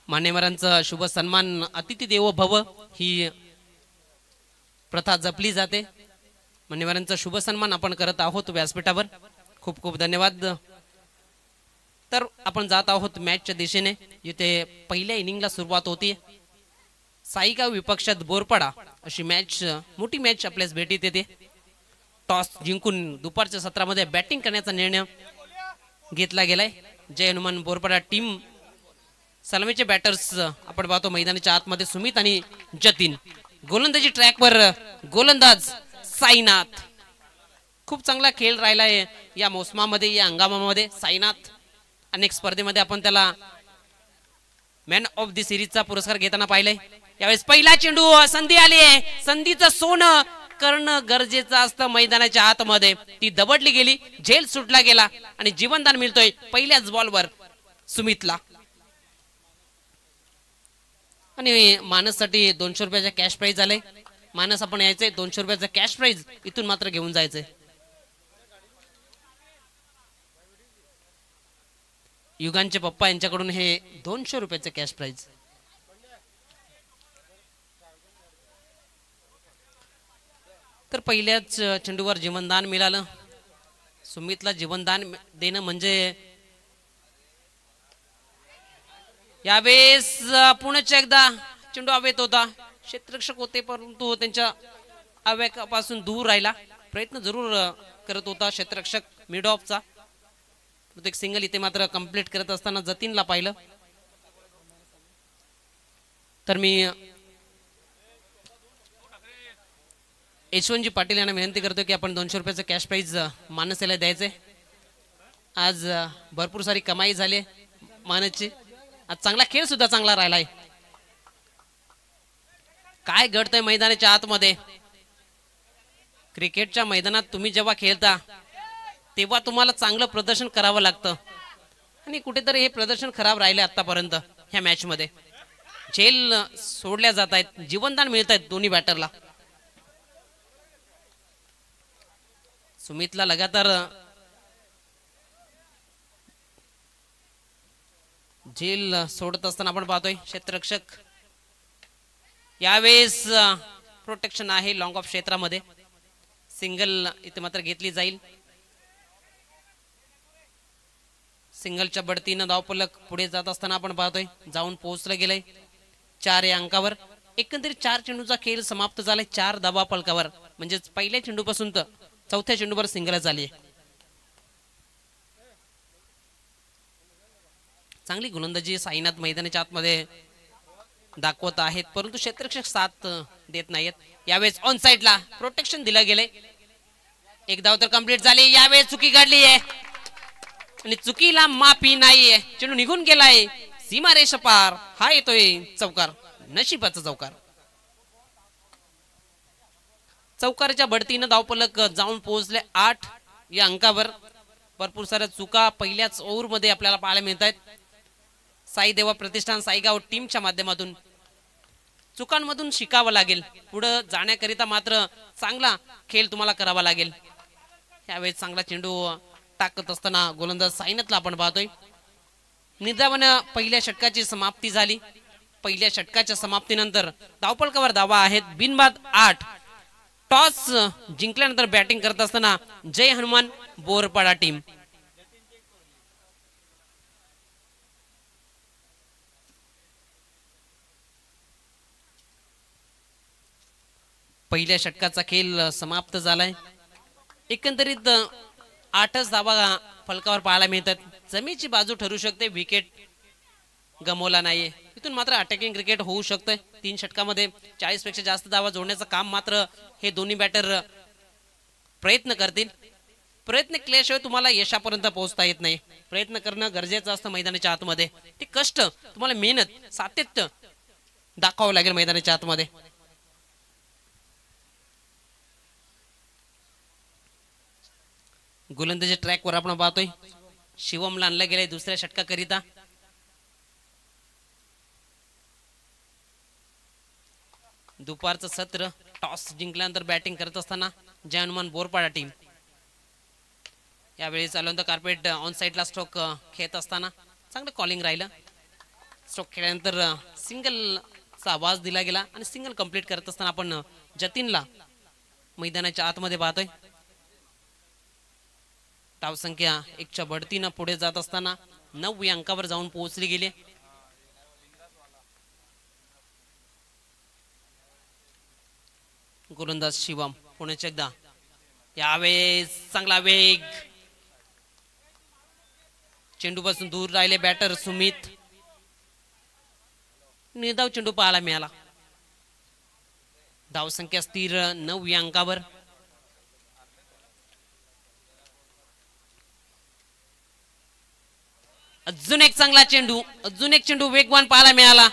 मान्यवरांचा शुभ सन्मान अतिथी देवो भव ही प्रथा जपली जाते। मान्यवरांचा शुभ सन्मान आपण करत आहोत व्यासपीठावर। खूप खूप धन्यवाद। तर आपण जात आहोत मॅचच्या दिशेने, जिथे पहिल्या इनिंगला सुरुवात होती। साईगाव विपक्षात बोरपाडा अशी मॅच, मोठी मॅच आपल्यास भेटीत येते। टॉस जिंकून दुपारच्या सत्रामध्ये बॅटिंग करण्याचा निर्णय घेतला गेलाय। जय हनुमान बोरपाडा टीम सलामीचे बॅटर्स आपण पाहतो मैदानाच्या आतमध्ये सुमित आणि जतीन। गोलंदाजी ट्रॅकवर गोलंदाज साईनाथ। खूप चांगला खेळ राहिलाय या मोसमामध्ये, या हंगामामध्ये। साईनाथ अनेक स्पर्धेमध्ये आपण त्याला मॅन ऑफ द सिरीजचा पुरस्कार घेताना पाहिलंय। यावेळेस पहिला चेंडू, संधी आली आहे। संधीचं सोनं करणं गरजेचं असतं मैदानाच्या आतमध्ये। ती दबडली गेली, झेल सुटला गेला आणि जीवनदान मिळतोय पहिल्याच बॉलवर सुमितला। आणि मानससाठी 200 रुपयाचा कॅश प्राइज आले। मानस आपण यायचंय 200 रुपयाचा कॅश प्राइज इथून मात्र घेऊन जायचंय। युगांचे पप्पा यांच्याकडून हे 200 रुपयाचे कॅश प्राइज। तर पहिल्याच चेंडूवर जीवनदान मिळालं। सुमितला जीवनदान देणं म्हणजे यावेळेस पुण्याच्या एकदा चेंडू हवेत होता। क्षेत्ररक्षक होते परंतु त्यांच्या हव्यापासून दूर राहिला। प्रयत्न जरूर करत होता क्षेत्ररक्षक मिड ऑफचा। एक सिंगल इथे मात्र कंप्लीट करत असताना जतीनला पाहिलं। तर मी यशवंतजी पाटील यांना विनंती करतो की आपण 200 रुपयाचं कॅश प्राइज मानसेला द्यायचे। आज भरपूर सारी कमाई झाली मानसची। आज चांगला खेळ सुद्धा चांगला राहिलाय। काय घडतंय मैदानाच्या आतमध्ये, क्रिकेटच्या मैदानात तुम्ही जेव्हा खेळता तेव्हा तुम्हाला चांगलं प्रदर्शन करावं लागतं आणि कुठेतरी हे प्रदर्शन खराब राहिले आतापर्यंत। ह्या मॅच मध्ये झेल सोडल्या जात आहेत, जीवनदान मिळत आहेत दोन्ही बॅटरला। सुमितला लगातार झेल सोडत असताना आपण पाहतोय क्षेत्ररक्षक। यावेळेस प्रोटेक्शन आहे लॉंग ऑफ क्षेत्रामध्ये। सिंगल इथे मात्र घेतली जाईल। सिंगलच्या बढतीनं धावफलक पुढे जात असताना आपण पाहतोय जाऊन पोहोचलं गेलंय 4 या अंकावर। एकंदरीत 4 चेंडूचा खेळ समाप्त झालाय 4 धावा फलकावर। म्हणजेच पहिल्या चेंडूपासून तर चौथ्या चेंडूवर सिंगल झाली। चांगली गोलंदाजी साईनाथ मैदानाच्या आतमध्ये दाखवत आहेत, परंतु क्षेत्ररक्षक साथ देत नाहीत। यावेळेस ऑन साइडला प्रोटेक्शन दिलं गेले। एक धाव तर कंप्लीट झाली। यावेळेस चुकी घडली आहे आणि चुकीला माफी नाहीये। चेंडू निघून गेलाय सीमारेषा पार। हा येतोय चौकार, नशिबाचा चौकार। चौकाराच्या बढतीनं धावफलक जाऊन पोहोचले 8 या अंकावर। भरपूर साऱ्या चुका पहिल्याच ओव्हर मध्ये आपल्याला पाहायला मिळत आहेत। साई देवा प्रतिष्ठान साईगाव टीमच्या माध्यमातून चुकांमधून शिकावं लागेल। पुढे जाण्याकरिता मात्र चांगला खेळ तुम्हाला करावा लागेल। यावेळेस चांगला चेंडू टाकत असताना गोलंदाज साईनाथला आपण पाहतोय। निदावानं पहिल्या षटकाची समाप्ती झाली। पहिल्या षटकाच्या समाप्तीनंतर धावफलकावर धावा आहेत बिनबाद 8। टॉस जिंकल्यानंतर बॅटिंग करत असताना जय हनुमान बोरपाडा टीम। पहिल्या षटकाचा खेळ समाप्त झालाय। एकंदरीत 8च धावा फलकावर पाहायला मिळतात। जमेची बाजू ठरू शकते, विकेट गमवला नाहीये। इथून मात्र अटॅकिंग क्रिकेट होऊ शकते। 3 षटकामध्ये 40 पेक्षा जास्त धावा जोडण्याचं काम मात्र हे दोन्ही बॅटर प्रयत्न करतील। प्रयत्न केल्याशिवाय तुम्हाला यशापर्यंत पोहोचता येत नाही। प्रयत्न करणं गरजेचं असतं मैदानाच्या आतमध्ये। ते कष्ट, तुम्हाला मेहनत, सातत्य दाखवावं लागेल मैदानाच्या आतमध्ये। गोलंदाजी ट्रॅकवर आपण पाहतोय शिवमला आणलं गेलंय दुसऱ्या षटकाकरिता। दुपारचं सत्र टॉस जिंकल्यानंतर बॅटिंग करत असताना जय हनुमान बोरपाडा टीम। यावेळी चालवंत कार्पेट ऑन साइडला स्ट्रोक खेळत असताना चांगलं कॉलिंग राहिलं। स्ट्रोक खेळल्यानंतर सिंगलचा आवाज दिला गेला आणि सिंगल कंप्लीट करत असताना आपण जतीनला मैदानाच्या आतमध्ये पाहतोय. धावसंख्या 1च्या बढतीनं पुढे जात असताना 9 या अंकावर जाऊन पोहोचली गेली. गोलंदाज शिवम पुण्याच एकदा यावेळेस चांगला वेग, चेंडूपासून दूर राहिले बॅटर सुमित. निर्धाव चेंडू पाहायला मिळाला. धावसंख्या स्थिर 9 या अंकावर. अजून एक चांगला चेंडू, अजून एक चेंडू वेगवान पाहायला मिळाला.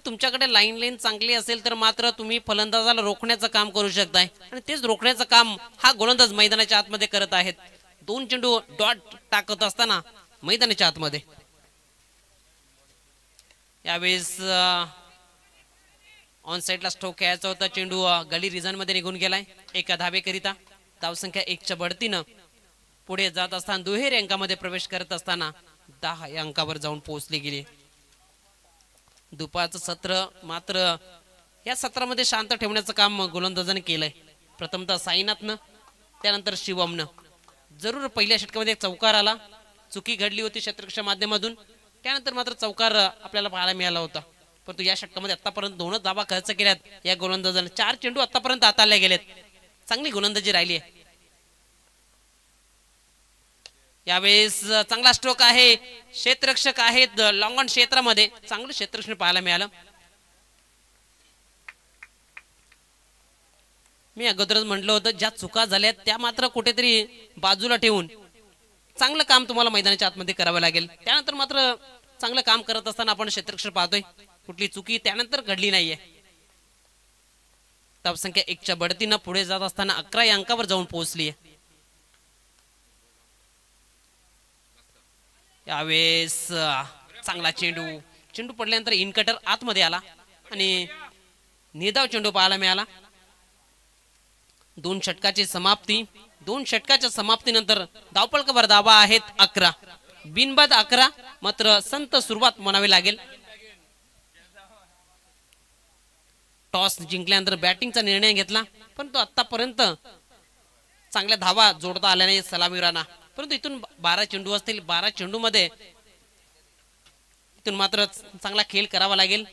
तुमच्याकडे लाईन चांगली असेल तर मात्र तुम्ही फलंदाजाला रोखण्याचं काम करू शकताय आणि तेच रोखण्याचं काम हा गोलंदाज मैदानाच्या आतमध्ये करत आहेत. 2 चेंडू डॉट टाकत असताना मैदानाच्या आतमध्ये यावेळेस ऑन साइडला स्ट्रोक खेळायचा होता. चेंडू गली रिझन मध्ये निघून गेलाय 1 धावेकरिता. धावसंख्या 1च्या बढतीनं पुढे जात असताना दुहेरी अंकामध्ये प्रवेश करत असताना 10 या अंकावर जाऊन पोहोचली गेली. दुपारचं सत्र मात्र या सत्रामध्ये शांत ठेवण्याचं काम गोलंदाजाने केलंय. प्रथमतः साईनाथनं, त्यानंतर शिवमनं. जरूर पहिल्या षटकामध्ये चौकार आला, चुकी घडली होती क्षेत्ररक्षण माध्यमातून, त्यानंतर मात्र चौकार आपल्याला पाहायला मिळाला होता. परंतु या षटकामध्ये आतापर्यंत 2 धावा खर्च केल्यात या गोलंदाजाने. 4 चेंडू आतापर्यंत हाताळले गेलेत. चांगली गोलंदाजी राहिली आहे. यावेळेस चांगला स्ट्रोक आहे, क्षेत्ररक्षक आहेत लॉंग ऑन क्षेत्रामध्ये, चांगलं क्षेत्ररक्षण पाहायला मिळालं. मी अगोदरच म्हटलं होतं ज्या चुका झाल्या त्या मात्र कुठेतरी बाजूला ठेवून चांगलं काम तुम्हाला मैदानाच्या आतमध्ये करावं लागेल. त्यानंतर मात्र चांगलं काम करत असताना आपण क्षेत्ररक्षण पाहतोय, कुठली चुकी त्यानंतर घडली नाहीये. धावसंख्या 1च्या बढतीनं पुढे जात असताना 11 या अंकावर जाऊन पोहोचली आहे. यावेळेस चांगला चेंडू पडल्यानंतर इनकटर आतमध्ये आला आणि निर्धाव चेंडू पाहायला मिळाला. 2 षटकाची समाप्ती. 2 षटकाच्या समाप्तीनंतर धावपळकावर धावा आहेत 11, बिनबाद 11. मात्र संत सुरुवात म्हणावी लागेल. टॉस जिंकल्यानंतर बॅटिंगचा निर्णय घेतला, परंतु आतापर्यंत चांगल्या धावा जोडता आल्या नाही सलामीरांना. परंतु इथून 12 चेंडू असतील, 12 चेंडू मध्ये इथून मात्र चांगला खेळ करावा लागेल.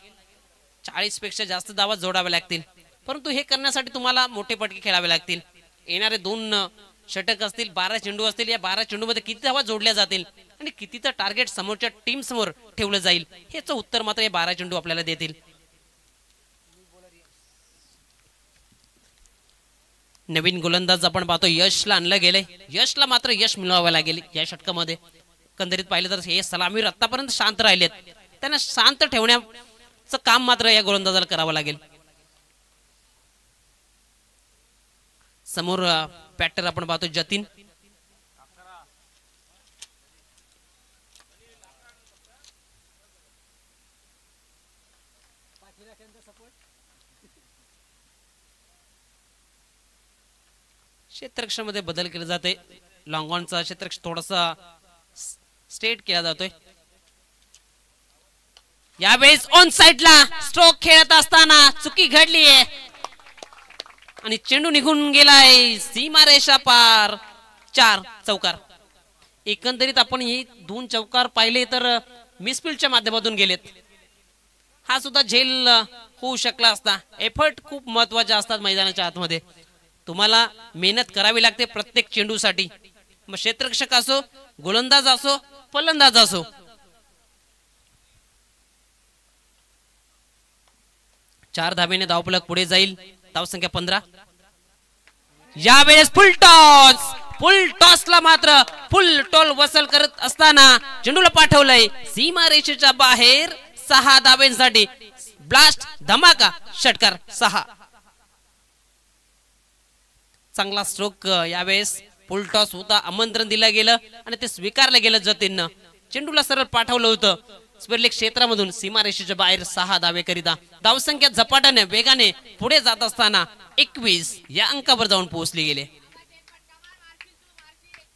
40 पेक्षा जास्त धावा जोडाव्या लागतील. परंतु हे करण्यासाठी तुम्हाला मोठे पटके खेळावे लागतील. येणारे 2 षटक असतील, 12 चेंडू असतील. या 12 चेंडू मध्ये किती धावा जोडल्या जातील आणि कितीचं टार्गेट समोरच्या टीम समोर ठेवलं जाईल हेच उत्तर मात्र हे 12 चेंडू आपल्याला देतील. नवीन गोलंदाज आपण पाहतो यशला आणलं गेलंय. यशला मात्र यश मिळवावं लागेल या षटकामध्ये. एकंदरीत पाहिलं तर हे सलामीवर आतापर्यंत शांत राहिलेत, त्यांना शांत ठेवण्याचं काम मात्र या गोलंदाजाला करावं लागेल. समोर बॅटर आपण पाहतो जतीन. क्षेत्ररक्षणामध्ये बदल केला जाते. लॉंग ऑनचा क्षेत्ररक्षण थोडासा स्ट्रेट केला जातोय. यावेळेस ऑन साइडला स्ट्रोक खेळत असताना चुकी घडली आहे आणि चेंडू निघून गेलाय सीमारेषा पार. 4 चौकार. एकंदरीत आपण ही 2 चौकार पाहिले तर मिसफिल्डच्या माध्यमातून गेलेत. हा सुद्धा झेल होऊ शकला असता. एफर्ट खूप महत्वाचे असतात मैदानाच्या आतमध्ये. तुम्हाला मेहनत करावी लागते प्रत्येक चेंडूसाठी. मग क्षेत्ररक्षक असो, गोलंदाज असो, फलंदाज असो. चार धावेने धावफलक पुढे जाईल. धावसंख्या 15. यावेळेस फुल टॉसला मात्र फुल टॉल वसल करत असताना चेंडूला पाठवलंय सीमारेषेच्या बाहेर. 6 धावेंसाठी ब्लास्ट धमाका षटकार 6. चांगला स्ट्रोक. यावेळेस फुल टॉस होता, आमंत्रण दिलं गेलं आणि ते स्वीकारलं गेलं. जतीननं चेंडूला सरळ पाठवलं होतं स्पर्लेक क्षेत्रामधून सीमारेषेच्या बाहेर 6 धावेकरिता. धावसंख्या झपाट्याने वेगाने पुढे जात असताना 21 या अंकावर जाऊन पोहोचले गेले.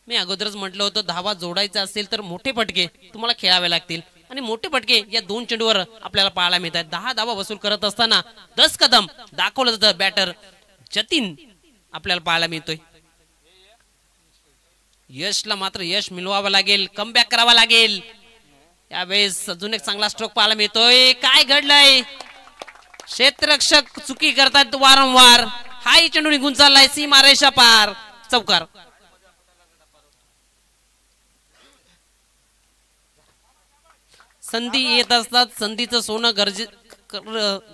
मी अगोदरच म्हटलं होतं धावा जोडायचा असेल तर मोठे फटके तुम्हाला खेळावे लागतील. आणि मोठे फटके या दोन चेंडूवर आपल्याला पाहायला मिळतात. 10 धावा वसूल करत असताना 10 कदम दाखवलं जातं बॅटर जतीन आपल्याला पाहायला मिळतोय. यशला मात्र यश मिळवावं लागेल, कमबॅक करावा लागेल. यावेळेस अजून एक चांगला स्ट्रोक पाहायला मिळतोय. काय घडलंय, क्षेत्ररक्षक चुकी करतात वारंवार. हाही चेंडू निघून चाललाय सीमारेषा पार, चौकार. संधी येत असतात, संधीचं सोनं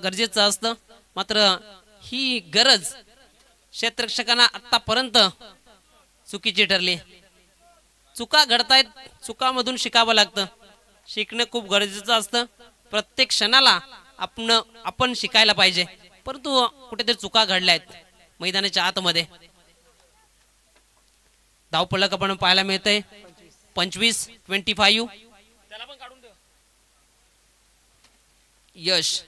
गरजेचं असतं. मात्र ही गरज क्षेत्ररक्षकांना आतापर्यंत चुकीची ठरली. चुका घडतायत, चुकामधून शिकावं लागतं. शिकणं खूप गरजेचं असतं. प्रत्येक क्षणाला आपण शिकायला पाहिजे. परंतु कुठेतरी चुका घडल्या आहेत मैदानाच्या आतमध्ये. धावफलक आपण पाहायला मिळतंय 25-25. यश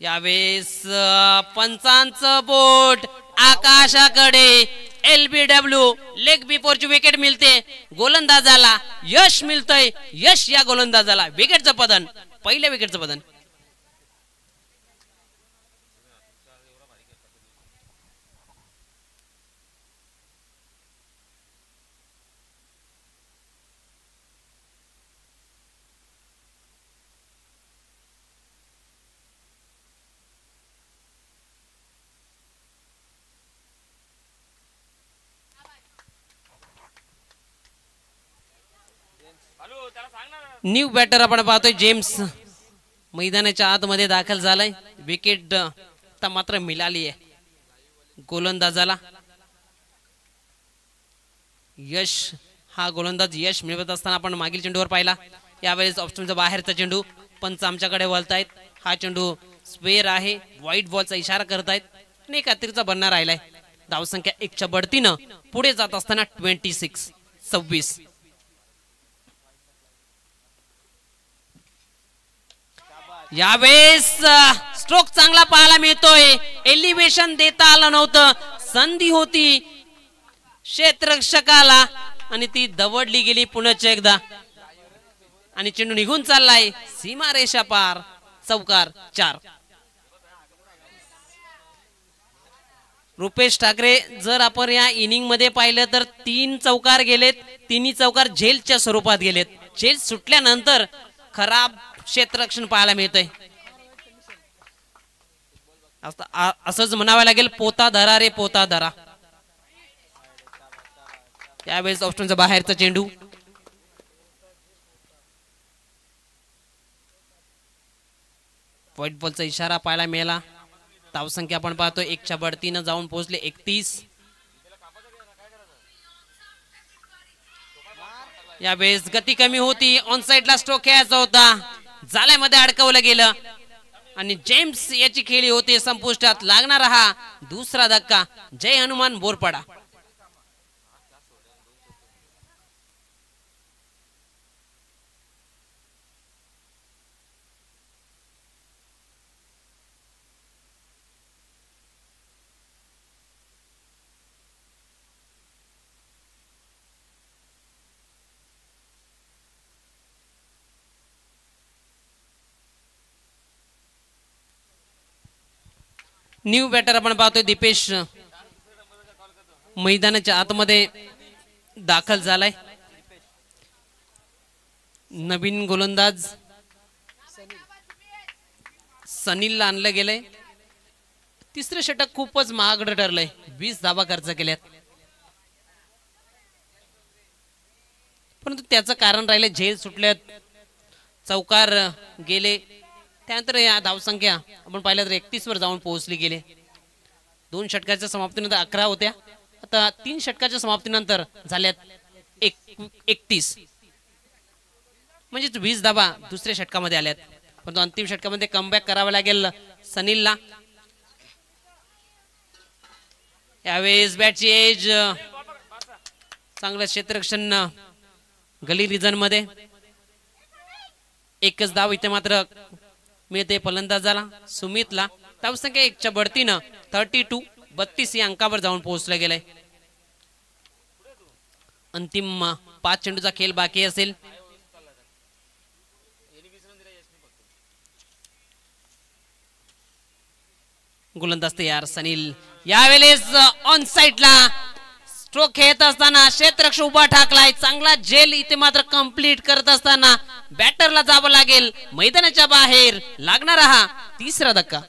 यावेळेस पंचांचं बोट आकाशाकडे. LBW लेग बिफोरची विकेट मिळते गोलंदाजाला. यश मिळतंय, यश या गोलंदाजाला. विकेटचं पतन, पहिल्या विकेटचं पतन. न्यू बॅटर आपण पाहतोय जेम्स मैदानाच्या आतमध्ये दाखल झालाय. विकेट आता मात्र मिळाली आहे गोलंदाजाला. यश हा गोलंदाज यश मिळवत असताना आपण मागील चेंडूवर पाहिला. यावेळेस ऑप्शनचा बाहेरचा चेंडू पंच आमच्याकडे वळतायत. हा चेंडू स्क्वेअर आहे, व्हाईट बॉलचा इशारा करतायत आणि एक अतिरिक्त बनणार राहिलाय. धावसंख्या 1च्या बढतीनं पुढे जात असताना 26. यावेळेस स्ट्रोक चांगला पाहायला मिळतोय. एलिव्हेशन देता आलं नव्हतं, संधी होती क्षेत्ररक्षकाला आणि ती दवडली गेली पुनश्च एकदा आणि चेंडू निघून चाललाय सीमारेषा पार, चौकार. 4. रुपेश ठाकरे जर आपण या इनिंग मध्ये पाहिलं तर 3 चौकार गेलेत. तिन्ही चौकार झेलच्या स्वरूपात गेलेत. झेल सुटल्यानंतर खराब क्षेत्ररक्षण पाहायला मिळतंय. असंच म्हणावं लागेल, पोता धरा रे पोता धरा. त्यावेळेस ऑप्शनचा बाहेरचा चेंडू. व्हाईट बॉलचा इशारा पाहायला मिळाला. धावसंख्या आपण पाहतोय 1च्या बढतीनं जाऊन पोहोचले 31. यावेळेस गती कमी होती, ऑन साइडला स्ट्रोक खेळायचा होता, जाळ्यामध्ये अडकवलं गेलं आणि जेम्स याची खेळी होती संपुष्टात. लागणारा हा दुसरा धक्का. जय हनुमान बोरपाडा. न्यू बॅटर आपण पाहतोय दीपेश मैदानाच्या आतमध्ये दाखल झालाय. नवीन गोलंदाज सनीलला आणलं गेलंय. तिसरं षटक खूपच महागडं ठरलंय. 20 धावा खर्च केल्यात. परंतु त्याचं कारण राहिलं झेल सुटल्यात, चौकार गेले. त्यानंतर या धावसंख्या आपण पाहिलं तर 31 वर जाऊन पोहोचली गेले. 2 षटकाच्या समाप्तीनंतर 11 होत्या. आता 3 षटकाच्या समाप्तीनंतर झाल्यात 31. म्हणजे 20 धावा दुसऱ्या षटकामध्ये आल्यात. परंतु अंतिम षटकामध्ये कमबॅक करावं लागेल सनीलला. यावेळेस बॅटची एज चांगलं क्षेत्ररक्षण गली रिजन मध्ये. एकच धाव इथे मात्र मिळते फलंदाजाला सुमितला. धावसंख्या 1च्या बढतीनं 32 या अंकावर जाऊन पोहोचलं गेलंय. अंतिम 5 चेंडूचा खेळ बाकी असेल. गोलंदाज तयार सनील यावेळेस ऑन साइडला स्ट्रोक खेळत असताना क्षेत्ररक्षक उभा ठाकलाय चांगला झेल इथे मात्र कंप्लीट करत असताना बॅटरला जावं लागेल मैदानाच्या बाहेर लागणारा हा तिसरा धक्का.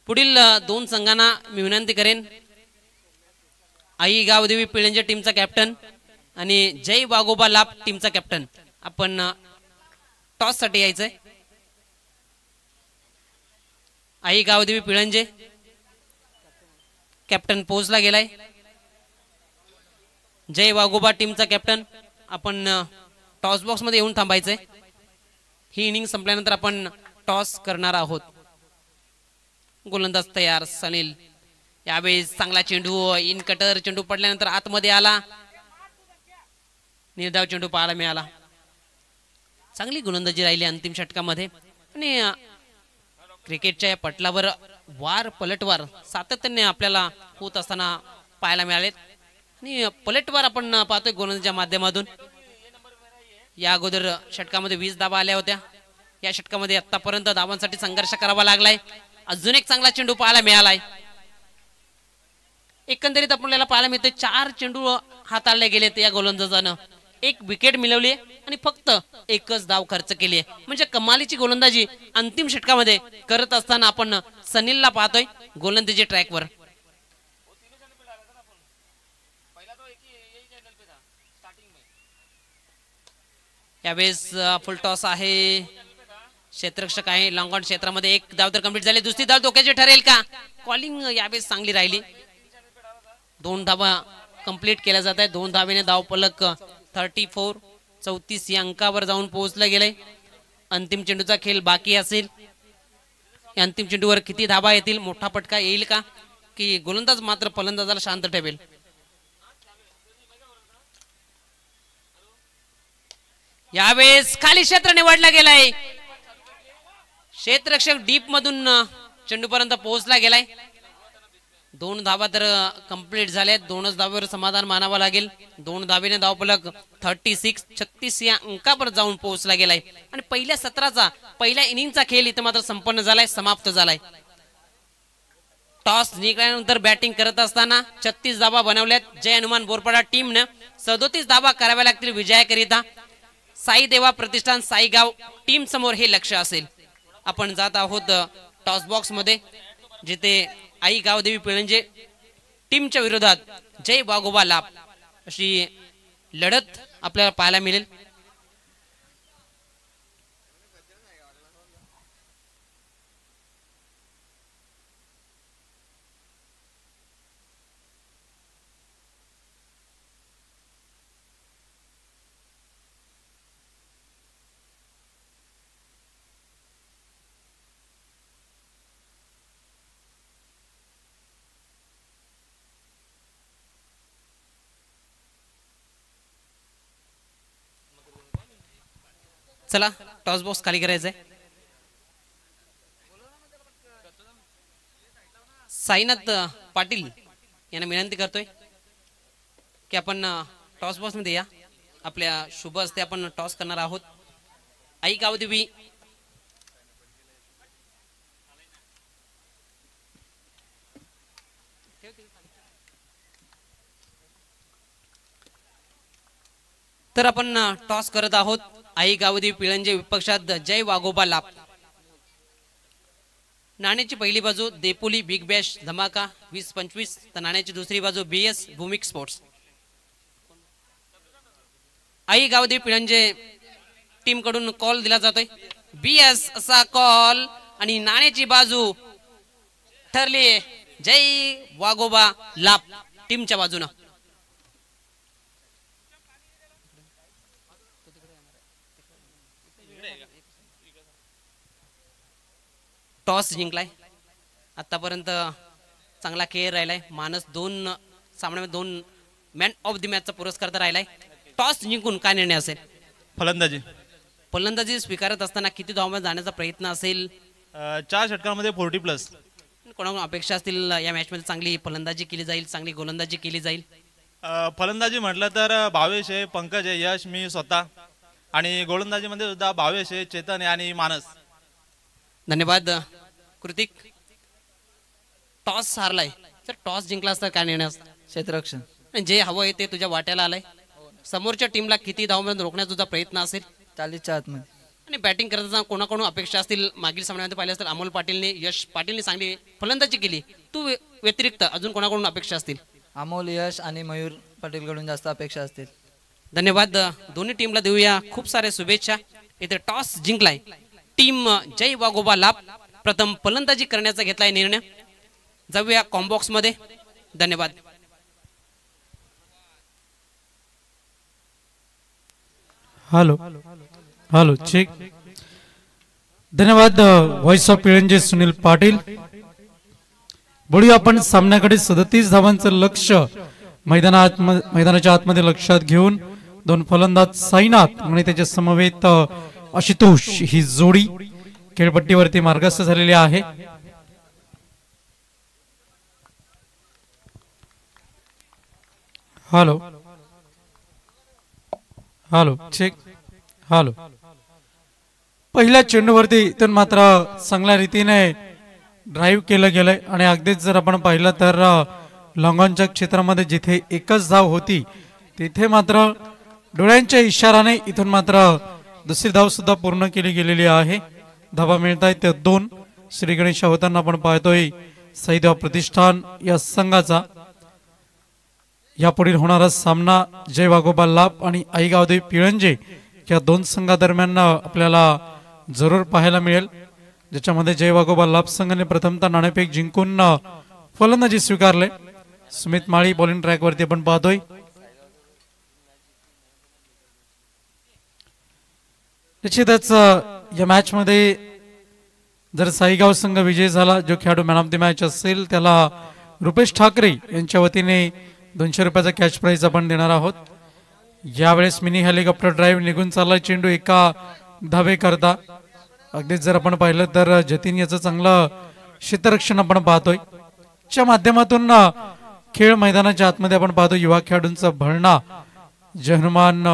पुढील दोन संघांना मी विनंती करेन आई गावदेवी पिळंजे टीमचा कॅप्टन आणि जय वाघोबा लाभ टीमचा कॅप्टन आपण टॉस साठी यायचंय. आई गावदेवी पिळंजे कॅप्टन पोहोचला गेलाय. जय वाघोबा टीमचा कॅप्टन आपण टॉस बॉक्स मध्ये येऊन थांबायचंय. ही इनिंग संपल्यानंतर आपण टॉस करणार आहोत. गोलंदाज तयार सनील यावेळेस चांगला चेंडू इन कटर चेंडू पडल्यानंतर आतमध्ये आला निर्धाव चेंडू पाहायला मिळाला. चांगली गोलंदाजी राहिली अंतिम षटकामध्ये आणि क्रिकेटच्या या पटलावर वार पलटवार सातत्याने आपल्याला होत असताना पाहायला मिळालेत आणि पलटवार आपण पाहतोय गोलंदाजीच्या माध्यमातून. या अगोदर षटकामध्ये 20 धावा आल्या होत्या. या षटकामध्ये आतापर्यंत धावांसाठी संघर्ष करावा लागलाय. अजून एक चांगला चेंडू पाहायला मिळालाय. एकंदरीत आपल्याला पाहायला मिळतोय 4 चेंडू हाताळले गेलेत या गोलंदाजानं. 1 विकेट मिळवली आणि फक्त 1च धाव खर्च केली आहे. म्हणजे कमालीची गोलंदाजी अंतिम षटकामध्ये करत असताना आपण सनीलला पाहतोय गोलंदाजी ट्रॅकवर. यावेळेस फुल टॉस आहे. क्षेत्ररक्षक आहे लॉंग ऑन क्षेत्रामध्ये 1 धाव तर कंप्लीट झाली. दुसरी धाव धोक्याची ठरेल का? कॉलिंग यावेळेस चांगली राहिली. 2 धावा कंप्लीट केल्या जात आहे. 2 धावेने धाव पलक 34 या अंकावर जाऊन पोहोचलं गेलंय. अंतिम चेंडूचा खेळ बाकी असेल. या अंतिम चेंडूवर किती धावा येतील? मोठा फटका येईल का की गोलंदाज मात्र फलंदाजाला शांत ठेवेल? यावेळेस खाली क्षेत्र निवडला गेलाय. क्षेत्ररक्षक डीप मधून चेंडूपर्यंत पोहोचला गेलाय. 2 धावा तर कंप्लीट झाल्यात. 2च धावेवर समाधान मानावं लागेल. 2 धावेने धावफलक 36 या अंकावर जाऊन पोहोचला गेलाय आणि पहिल्या सत्राचा पहिल्या इनिंगचा खेळ इथे मात्र संपन्न झालाय समाप्त झालाय. टॉस जिंकल्यानंतर बॅटिंग करत असताना 36 धावा बनवल्यात. जय हनुमान बोरपाडा टीमने 37 धावा कराव्या लागतील विजयाकरिता. साई देवा प्रतिष्ठान साईगाव टीम समोर हे लक्ष असेल. आपण जात आहोत टॉस बॉक्स मध्ये जिथे आई गावदेवी पिळंजे टीमच्या विरोधात जय वाघोबा लाभ अशी लढत आपल्याला पाहायला मिळेल. चला टॉस बॉक्स खाली करायचंय. साईनाथ पाटील यांना विनंती करतोय की आपण टॉस बॉक्स मध्ये या. आपल्या शुभ हस्ते आपण टॉस करणार आहोत. आई गावदेवी तर आपण टॉस करत आहोत. आई गावदेवी पिळंजे विपक्षात जय वाघोबा लाभ. नाण्याची पहिली बाजू देपोली बिग बॅश धमाका 20-25 तर नाण्याची दुसरी बाजू BS भूमिक स्पोर्ट्स. आई गावदेवी पिळंजे टीम कडून कॉल दिला जातोय BS असा कॉल आणि नाण्याची बाजू ठरली जय वाघोबा लाभ टीमच्या बाजूने. टॉस जिंकलाय. आतापर्यंत चांगला खेळ राहिलाय. मानस 2 सामन्यामध्ये 2 मॅन ऑफ द मॅचचा पुरस्कार तर राहिलाय. टॉस जिंकून काय निर्णय असेल? फलंदाजी स्वीकारत असताना किती धावांमध्ये जाण्याचा प्रयत्न असेल? 4 षटकांमध्ये 40+. कोणाकडून अपेक्षा असतील या मॅच मध्ये चांगली फलंदाजी केली जाईल चांगली गोलंदाजी केली जाईल? फलंदाजी म्हटलं तर भावेश आहे, पंकज आहे, यश, मी स्वतः आणि गोलंदाजीमध्ये सुद्धा भावेश आहे, चेतन आहे आणि मानस. धन्यवाद कृतिक. टॉस हारलाय तर टॉस जिंकला असता काय निर्णय असता? क्षेत्ररक्षण. आणि जे हवं आहे ते तुझ्या वाट्याला आलंय. समोरच्या टीमला किती धावपर्यंत रोखण्याचा तुझा प्रयत्न असेल 40च्या आतमध्ये. आणि बॅटिंग करताना कोणाकडून अपेक्षा असतील? मागील सामन्यामध्ये पाहिलं तर अमोल पाटीलने, यश पाटीलने चांगली फलंदाजी केली. तू व्यतिरिक्त अजून कोणाकडून अपेक्षा असतील? अमोल, यश आणि मयूर पाटीलकडून जास्त अपेक्षा असतील. धन्यवाद. दोन्ही टीमला देऊया खूप साऱ्या शुभेच्छा. इथे टॉस जिंकलाय टीम जय वाघोबा लाभ. प्रथम फलंदाजी करण्याचा घेतलाय निर्णय. जाऊया कॉम्बॉक्स मध्ये. धन्यवाद. Hello hello check. धन्यवाद व्हॉइस ऑफ पिळंजे सुनील पाटील. बोलूया आपण सामन्याकडे. 37 धावांचं लक्ष मैदानाच्या आतमध्ये लक्षात घेऊन दोन फलंदाज साईनाथ आणि त्याच्या समवेत आशुतोष ही जोडी खेळपट्टीवरती मार्गस्थ झालेली आहे. Hello hello check. हॅलो. पहिल्या चेंडूवरती इथून मात्र चांगल्या रीतीने ड्राईव्ह केलं गेलंय आणि अगदीच जर आपण पाहिलं तर लॉंगॉनच्या क्षेत्रामध्ये जिथे एकच धाव होती तिथे मात्र डोळ्यांच्या इशाराने इथून मात्र दुसरी धाव सुद्धा पूर्ण केली गेलेली आहे. धावा मिळत आहेत त्या 2. श्री गणेश होताना आपण पाहतोय सईदेव प्रतिष्ठान या संघाचा. यापुढील होणारा सामना जय वाघोबा लाभ आणि आईगावदेवी पिळंजे या दोन संघादरम्यान आपल्याला जरूर पाहायला मिळेल, ज्याच्यामध्ये जय वाघोबा लाभ संघाने प्रथमतः नाणेफेक जिंकून फलंदाजी स्वीकारले. सुमित माळी बॉलिंग ट्रॅक वरती आपण पाहतोय. निश्चितच या मॅच मध्ये जर साईगाव संघ विजय झाला, जो खेळाडू मॅन ऑफ द मॅच असेल त्याला रुपेश ठाकरे यांच्या वतीने 200 रुपयाचा कॅश प्राइज आपण देणार आहोत. यावेळेस मिनी हेलिकॉप्टर ड्राईव्ह निघून चालला चेंडू एका धावे करता. अगदीच जर आपण पाहिलं तर जतीन याचं चांगलं क्षेत्ररक्षण आपण पाहतोय. च्या माध्यमातून खेळ मैदानाच्या आतमध्ये आपण पाहतो युवा खेळाडूंचा भरणा. जहनुमान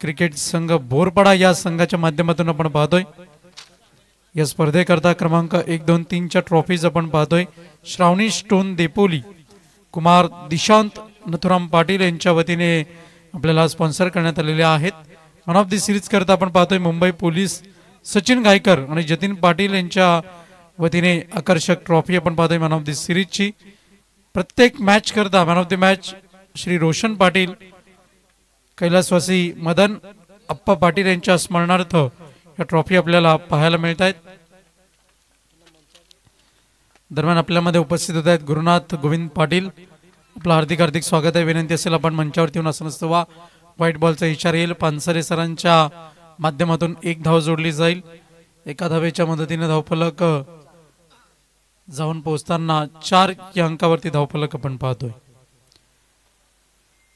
क्रिकेट संघ बोरपाडा या संघाच्या माध्यमातून आपण पाहतोय. या स्पर्धेकरता क्रमांक 1, 2, 3 ट्रॉफीज आपण पाहतोय. श्रावणी स्टोन देपोली, कुमार दिशांत नथुराम पाटील यांच्या वतीने आपल्याला स्पॉन्सर करण्यात आलेले आहेत. मॅन ऑफ द सिरीज करता आपण पाहतोय मुंबई पोलीस सचिन गायकर आणि जतीन पाटील यांच्या वतीने आकर्षक ट्रॉफी आपण पाहतोय मॅन ऑफ द सिरीजची. प्रत्येक मॅच करता man of the match Shri Roshan Patil, कैलासवासी मदन अप्पा पाटील यांच्या स्मरणार्थ या ट्रॉफी आपल्याला पाहायला मिळत आहेत. दरम्यान आपल्यामध्ये उपस्थित होत आहेत गुरुनाथ गोविंद पाटील. आपलं हार्दिक हार्दिक स्वागत आहे. विनंती असेल आपण मंचावरती येऊन असं नसतं वा व्हाईट बॉलचा इशारा येईल. पानसरे सरांच्या माध्यमातून 1 धाव जोडली जाईल. एका धावेच्या मदतीने धावफलक जाऊन पोहोचताना 4 या अंकावरती धावफलक आपण पाहतोय.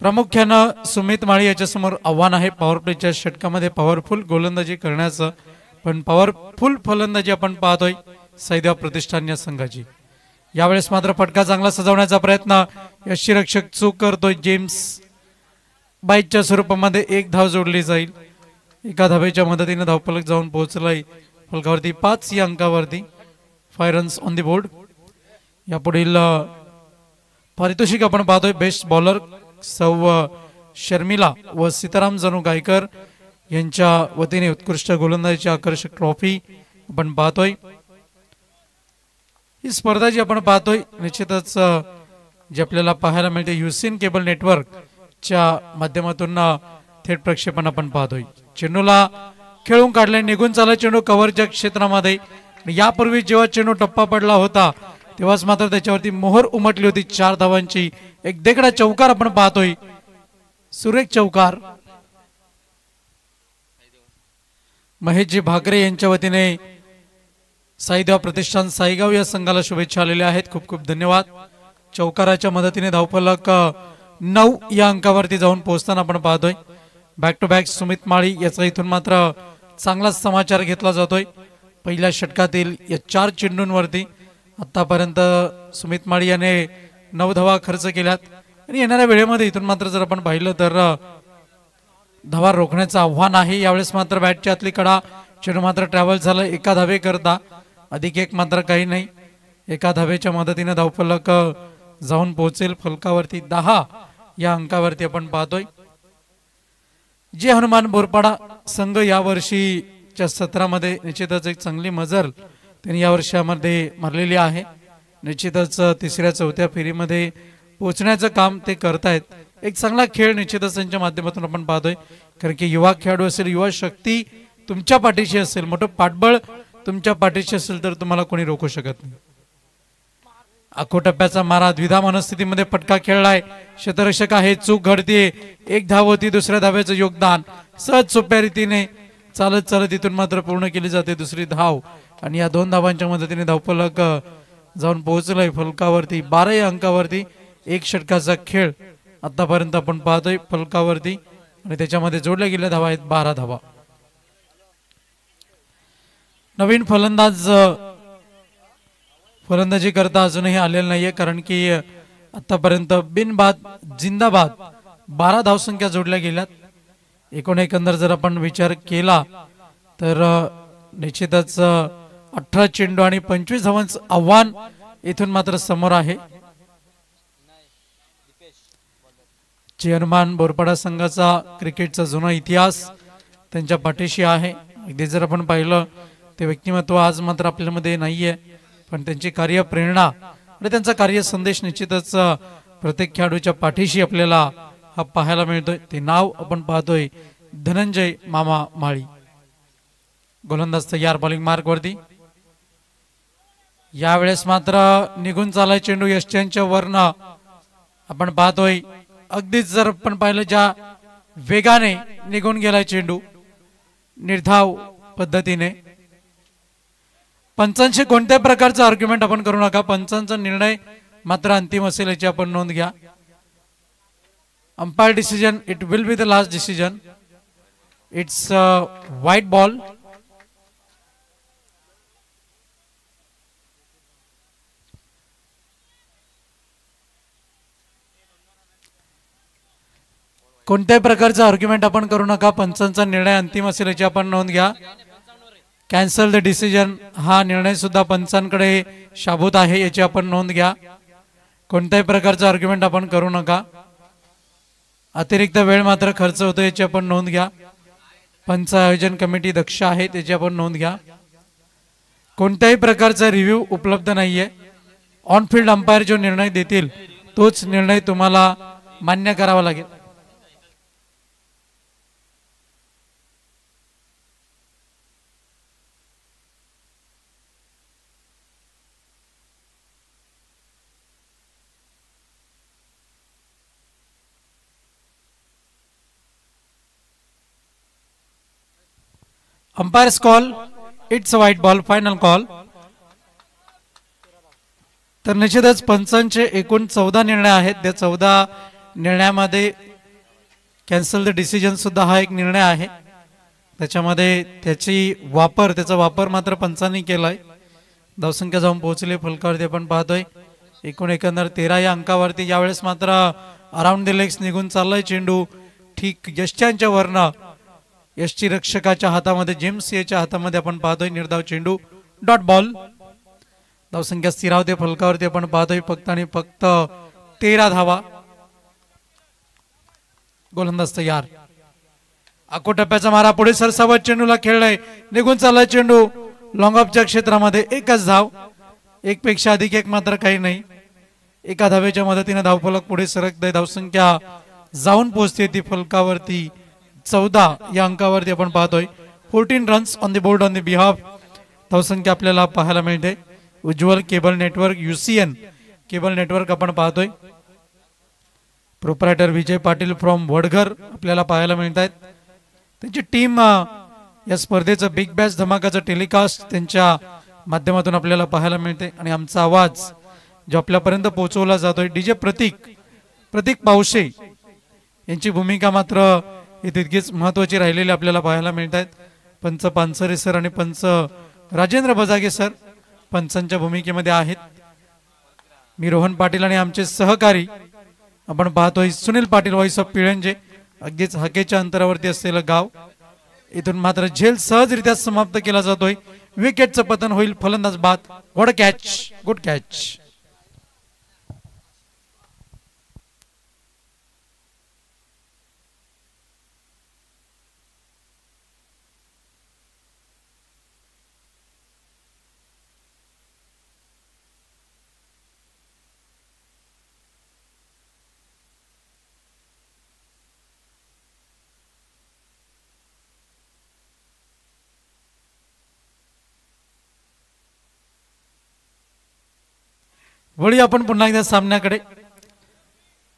प्रामुख्यानं सुमित माळी याच्या समोर आव्हान आहे पॉवर प्लेच्या षटकामध्ये पॉवरफुल गोलंदाजी करण्याचं. पण पॉवरफुल फलंदाजी आपण पाहतोय सैदेव प्रतिष्ठान या संघाची. यावेळेस मात्र फटका चांगला सजवण्याचा प्रयत्न यष्टीरक्षक चूक करतोय. जेम्स बाईटच्या स्वरूपामध्ये 1 धाव जोडली जाईल. एका धावेच्या मदतीने धावफलक जाऊन पोहोचलाय फलकावरती 5 या अंकावरती. 5 रन्स ऑन द बोर्ड. यापुढील पारितोषिक आपण पाहतोय बेस्ट बॉलर सौ शर्मिला व सीताराम जनू गायकर यांच्या वतीने उत्कृष्ट गोलंदाजीची आकर्षक ट्रॉफी आपण पाहतोय. ही स्पर्धा जी आपण पाहतोय निश्चितच जी आपल्याला पाहायला मिळते युसीन केबल नेटवर्कच्या माध्यमातून थेट प्रक्षेपण आपण पाहतोय. चेंडूला खेळून काढले, निघून चालला चेंडू कव्हरच्या क्षेत्रामध्ये. यापूर्वी जेव्हा चेंडू टप्पा पडला होता तेव्हाच मात्र त्याच्यावरती मोहर उमटली होती 4 धावांची. एक देखडा चौकार आपण पाहतोय, सुरेख चौकार. महेशजी भाकरे यांच्या वतीने साईदेव प्रतिष्ठान साईगाव या संघाला शुभेच्छा आलेल्या आहेत. खूप खूप धन्यवाद. चौकाराच्या मदतीने धावफलक 9 या अंकावरती जाऊन पोहोचताना आपण पाहतोय. बॅक टू बॅक सुमित माळी याचा इथून मात्र चांगलाच समाचार घेतला जातोय. पहिल्या षटकातील या 4 चेंडूंवरती आतापर्यंत सुमित माळी याने 9 धावा खर्च केल्यात आणि येणाऱ्या वेळेमध्ये इथून मात्र जर आपण पाहिलं तर धावा रोखण्याचं आव्हान आहे. यावेळेस मात्र बॅटच्या आतली कडा चेंडू मात्र ट्रॅव्हल झालं एका धावे करता, अधिक एक मात्र काही नाही. एका धावेच्या मदतीने धावफलक जाऊन पोहोचेल फलकावरती 10 या अंकावरती आपण पाहतोय. जे हनुमान बोरपाडा संघ यावर्षीच्या सत्रामध्ये निश्चितच एक चांगली मजल त्यांनी या वर्षामध्ये मारलेली आहे. निश्चितच तिसऱ्या चौथ्या फेरीमध्ये पोहोचण्याचं काम ते करतायत. एक चांगला खेळ निश्चितच त्यांच्या माध्यमातून आपण पाहतोय, कारण की युवा खेळाडू असेल, युवा शक्ती तुमच्या पाठीशी असेल, मोठं पाठबळ तुमच्या पाठीशी असेल तर तुम्हाला कोणी रोखू शकत नाही. आखो टप्प्याचा मारा द्विधा मनस्थितीमध्ये फटका खेळलाय, क्षेत्ररक्षक आहे, चूक घडतीये, एक धाव होती, दुसऱ्या धाव्याचं योगदान सहज सोप्या रीतीने चालत चालत इथून मात्र पूर्ण केली जाते दुसरी धाव, आणि या 2 धावांच्या मदतीने धावफलक जाऊन पोहोचलाय फलकावरती 12 या अंकावरती. एक षटकाचा खेळ आतापर्यंत आपण पाहतोय फलकावरती, आणि त्याच्यामध्ये जोडल्या गेल्या धावा आहेत 12 धावा. नवीन फलंदाज फलंदाजी करता अजूनही आलेला नाहीये, कारण की आतापर्यंत बिनबाद जिंदाबाद 12 धावसंख्या जोडल्या गेल्यात. एकंदर जर आपण विचार केला तर निश्चितच 18 चेंडू आणि 25 धावांचं आव्हान इथून मात्र समोर आहे. जे हनुमान बोरपाडा संघाचा क्रिकेटचा जुना इतिहास त्यांच्या पाठीशी आहे. अगदी जर आपण पाहिलं ते व्यक्तिमत्व आज मात्र आपल्यामध्ये नाहीये, पण त्यांची कार्य प्रेरणा आणि त्यांचा कार्य संदेश निश्चितच प्रत्येक खेळाडूच्या पाठीशी आपल्याला हा पाहायला मिळतोय. ते नाव आपण पाहतोय धनंजय मामा माळी. गोलंदाज तयार बॉलिंग मार्क वरती. यावेळेस मात्र निघून चालाय चेंडू यष्ट्यांच्या वरन आपण पाहतोय. अगदीच जर आपण पाहिलं ज्या वेगाने निघून गेलाय चेंडू निर्धाव पद्धतीने. पंचांशी कोणत्याही प्रकारचा आर्ग्युमेंट आपण करू नका, पंचांचा निर्णय मात्र अंतिम असेल याची आपण नोंद घ्या. Umpire decision, it will be the last decision. It's white ball. कोणत्याही प्रकारचा आर्ग्युमेंट आपण करू नका, पंचांचा निर्णय अंतिम असेल याची आपण नोंद घ्या. कॅन्सल द डिसिजन हा निर्णय सुद्धा पंचांकडे शाबूत आहे याची आपण नोंद घ्या. कोणत्याही प्रकारचा आर्ग्युमेंट आपण करू नका. अतिरिक्त वेळ मात्र खर्च होतो याची आपण नोंद घ्या. पंच आयोजन कमिटी दक्ष आहे त्याची आपण नोंद घ्या. कोणत्याही प्रकारचा रिव्ह्यू उपलब्ध नाहीये. ऑन फील्ड अंपायर जो निर्णय देतील तोच निर्णय तुम्हाला मान्य करावा लागेल. Umpires call, it's a white ball, final call. तर निश्चितच पंचांचे एकूण 14 निर्णय आहेत. त्या 14 निर्णयामध्ये कॅन्सल द डिसिजन सुद्धा हा एक निर्णय आहे. त्याच्यामध्ये त्याचा वापर मात्र पंचांनी केलाय. धावसंख्या जाऊन पोहोचली फलकावरती आपण पाहतोय. एकंदर 13 या अंकावरती. यावेळेस मात्र अराउंड द लेग्स निघून चाललाय चेंडू ठीक यष्ट्यांच्या वरनं. यष्टी रक्षकाच्या हातामध्ये, जेम्स याच्या हातामध्ये आपण पाहतोय निर्धाव चेंडू, डॉट बॉल. धावसंख्या स्थिरावते फलकावरती आपण पाहतोय फक्त आणि फक्त 13 धावा. गोलंदाज तयार. आखो टप्प्याचा मारा पुढे सरसावत चेंडूला खेळलाय, निघून चाललाय चेंडू लॉंग ऑफच्या क्षेत्रामध्ये. एकच धाव, एक पेक्षा अधिक एक मात्र काही नाही. एका धावेच्या मदतीने धावफलक पुढे सरकतंय. धावसंख्या जाऊन पोहोचते ती फलकावरती 14 या अंकावरती आपण पाहतोय. 14 runs on the board on the behalf. धावसंख्या आपल्याला पाहायला मिळते. Ujjwal cable network, UCN cable network आपण पाहतोय. प्रोप्रायटर विजय पाटील फ्रॉम वडघर आपल्याला पाहायला मिळत आहेत. त्यांची टीम या स्पर्धेचं बिग बॅश धमाकाचं टेलिकास्ट त्यांच्या माध्यमातून आपल्याला पाहायला मिळते. आणि आमचा आवाज जो आपल्यापर्यंत पोहोचवला जातोय DJ प्रतीक पावशे यांची भूमिका मात्र ही तितकीच महत्वाची राहिलेली आपल्याला पाहायला मिळत आहेत. पंच पानसरे सर आणि पंच राजेंद्र बजागे सर पंचांच्या भूमिकेमध्ये आहेत. मी रोहन पाटील आणि आमचे सहकारी आपण पाहतोय सुनील पाटील, व्हॉइस ऑफ पिळंजे अगदीच हाकेच्या अंतरावरती असलेलं गाव. इथून मात्र झेल सहजरित्या समाप्त केला जातोय. विकेटचं पतन होईल. फलंदाज बाद. What a catch, good catch. वळी आपण पुन्हा एकदा सामन्याकडे.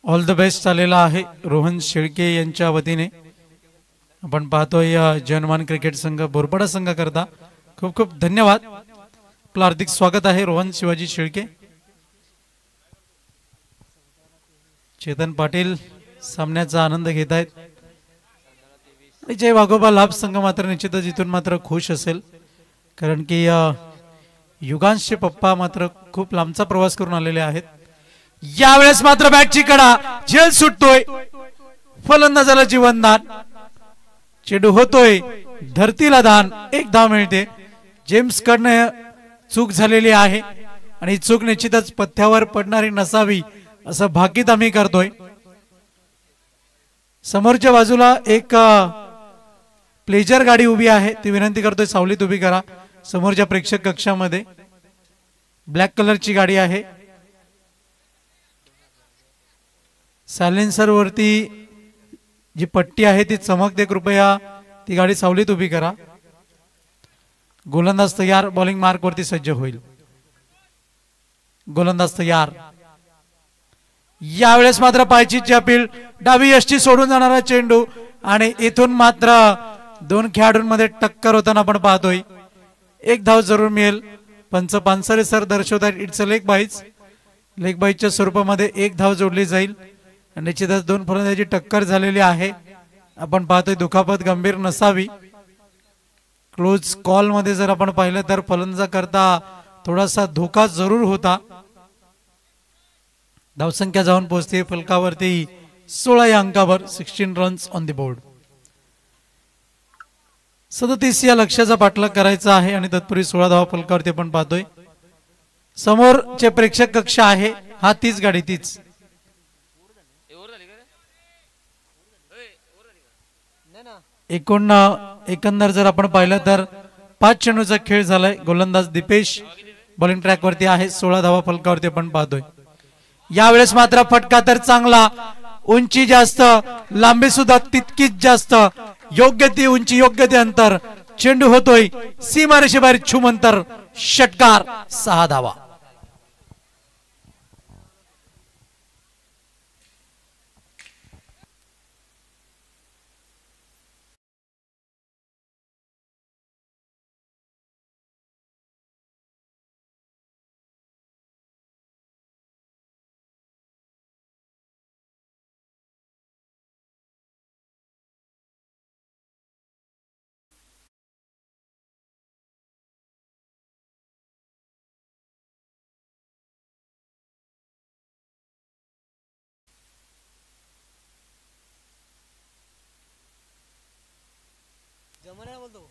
ऑल द बेस्ट आलेला आहे रोहन शेळके यांच्या वतीने. आपण पाहतोय जनमान क्रिकेट संघ बोरपाडा संघ करता खूप खूप धन्यवाद. आपलं हार्दिक स्वागत आहे रोहन शिवाजी शेळके. चेतन पाटील सामन्याचा आनंद घेत आहेत. जय वाघोबा लाभ संघ मात्र निश्चितच इथून मात्र खुश असेल, कारण की युगांशचे पप्पा मात्र खूप लांबचा प्रवास करून आलेले आहेत. यावेळेस मात्र बॅटची कडा, झेल सुटतोय, फलंदाजाला जीवनदान, चेंडू होतोय धरतीला दान. एक धाव मिळते. जेम्स कडनं चूक झालेली आहे आणि चूक निश्चितच पथ्यावर पडणारी नसावी असं भाकीत आम्ही करतोय. समोरच्या बाजूला एक प्लेजर गाडी उभी आहे, ती विनंती करतोय सावलीत उभी करा. समोरच्या प्रेक्षक कक्षामध्ये ब्लॅक कलरची गाडी आहे. सायलेन्सर वरती जी पट्टी आहे ती चमकते, कृपया ती गाडी सावलीत उभी करा. गोलंदाज तयार, बॉलिंग मार्क वरती सज्ज होईल. गोलंदाज तयार. यावेळेस मात्र पायची अपील, डावी यष्टी सोडून जाणारा चेंडू आणि इथून मात्र दोन खेळाडूंमध्ये टक्कर होताना आपण पाहतोय. एक धाव जरूर मिळेल. पंच पानसरे सर दर्शवतात इट्स अ लेग बाईज. लेग बाईजच्या स्वरूपामध्ये एक धाव जोडली जाईल. निश्चितच दोन फलंदाजी टक्कर झालेली आहे. आपण पाहतोय दुखापत गंभीर नसावी. क्लोज कॉल मध्ये जर आपण पाहिलं तर फलंदाजा करता थोडासा धोका जरूर होता. धावसंख्या जाऊन पोहोचते फलकावरती 16 या अंकावर. 16 रन्स ऑन द बोर्ड. 37 या लक्ष्याचा पाठलाग करायचा आहे आणि तत्पूर्वी 16 धावा फलकावरती आपण पाहतोय. समोरचे प्रेक्षक कक्ष आहे, हा तीच गाडी तीच. एकंदर जर आपण पाहिलं तर 5 चेंडूचा खेळ झालाय. गोलंदाज दीपेश बॉलिंग ट्रॅक वरती आहे. 16 धावा फलकावरती आपण पाहतोय. यावेळेस मात्र फटका तर चांगला, उंची जास्त, लांबी सुद्धा तितकीच जास्त. योग्य ती उंची, योग्य ते अंतर. चेंडू होतोय सीमारेषेबाहेर छुमंतर. षटकार. 6 धावा.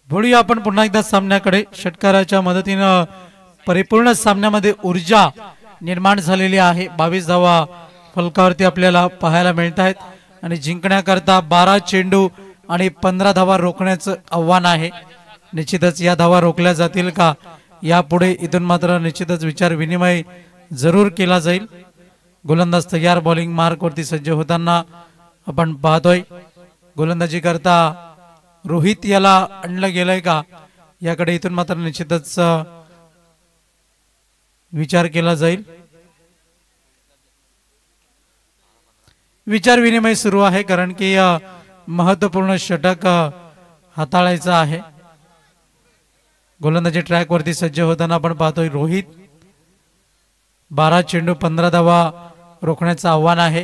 वळूया आपण पुन्हा एकदा सामन्याकडे. षटकाराच्या मदतीनं परिपूर्ण सामन्यामध्ये ऊर्जा निर्माण झालेली आहे. 22 धावा फलकावरती आपल्याला पाहायला मिळत आहेत आणि जिंकण्याकरता 12 चेंडू आणि 15 धावा रोखण्याचं आव्हान आहे. निश्चितच या धावा रोखल्या जातील का यापुढे इथून मात्र निश्चितच विचार विनिमय जरूर केला जाईल. गोलंदाज तयार, बॉलिंग मार्क वरती सज्ज होताना आपण पाहतोय. गोलंदाजी करता रोहित याला आणलं गेलंय का याकडे इथून मात्र निश्चितच विचार केला जाईल. विचार विनिमय सुरू आहे, कारण की महत्वपूर्ण षटक हाताळायचं आहे. गोलंदाजी ट्रॅक वरती सज्ज होताना आपण पाहतोय रोहित. 12 चेंडू 15 धावा रोखण्याचं आव्हान आहे.